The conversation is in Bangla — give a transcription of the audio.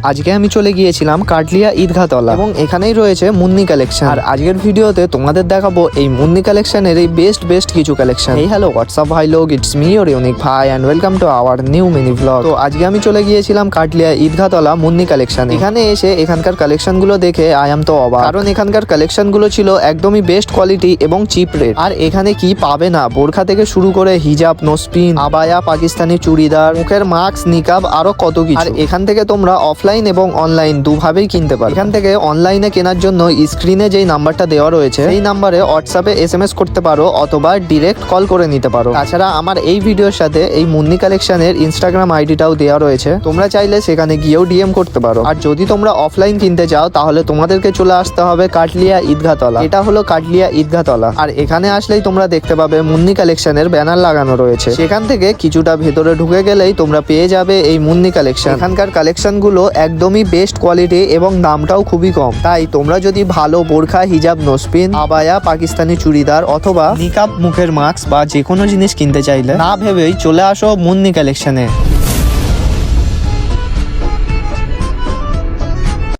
আজকে আমি চলে গিয়েছিলাম কাটলিয়া ঈদগাহতলা এবং এখানেই রয়েছে মুন্নি কালেকশন। আর আজকের ভিডিওতে তোমাদের দেখাবো এই মুন্নি কালেকশনের এই বেস্ট কিছু কালেকশন। এই হ্যালো হোয়াটসঅ্যাপ ভাই লোক, ইটস মি ইওর ইউনিক ভাই and welcome to our new mini blog. তো আজকে আমি চলে গিয়েছিলাম কাটলিয়া ঈদগাহতলা মুন্নি কালেকশন। এখানে এসে এখানকার কালেকশন গুলো দেখে আই এম তো অবাক, কারণ এখানকার কালেকশন গুলো ছিল একদমই বেস্ট কোয়ালিটি এবং চিপ রেট। আর এখানে কি পাবে না, বোরখা থেকে শুরু করে হিজাব, নোসপিন, আবায়া, পাকিস্তানি চুড়িদার, মুখের মাস্ক, নিকাব, আরো কত কিছু। আর এখান থেকে তোমরা অফলাইন এবং অনলাইন দুভাবেই কিনতে পারো। এখান থেকে অনলাইনে কেনার জন্য স্ক্রিনে যেই নাম্বারটা দেওয়া রয়েছে এই নাম্বারে হোয়াটসঅ্যাপে SMS করতে পারো অথবা ডিরেক্ট কল করে নিতে পারো। তাছাড়া আমার এই ভিডিওর সাথে এই মুন্নি কালেকশনের ইনস্টাগ্রাম আইডিটাও দেওয়া রয়েছে, তোমরা চাইলে সেখানে গিয়েও DM করতে পারো। আর যদি তোমরা অফলাইন কিনতে চাও তাহলে তোমাদেরকে চলে আসতে হবে কাটলিয়া ঈদগাহতলা। এটা হলো কাটলিয়া ঈদগাহতলা। আর এখানে আসলেই তোমরা দেখতে পাবে মুন্নি কালেকশনের ব্যানার লাগানো রয়েছে। সেখান থেকে কিছুটা ভেতরে ঢুকে গেলেই তোমরা পেয়ে যাবে এই মুন্নি কালেকশন। এখানকার কালেকশন গুলো একদমই বেস্ট কোয়ালিটি এবং দামটাও খুবই কম। তাই তোমরা যদি ভালো বোরখা, হিজাব, নোসপিন, আবায়া, পাকিস্তানি চুড়িদার অথবা নিকাব, মুখের মাস্ক বা যে কোনো জিনিস কিনতে চাইলে না ভেবেই চলে আসো মুন্নি কালেকশনে।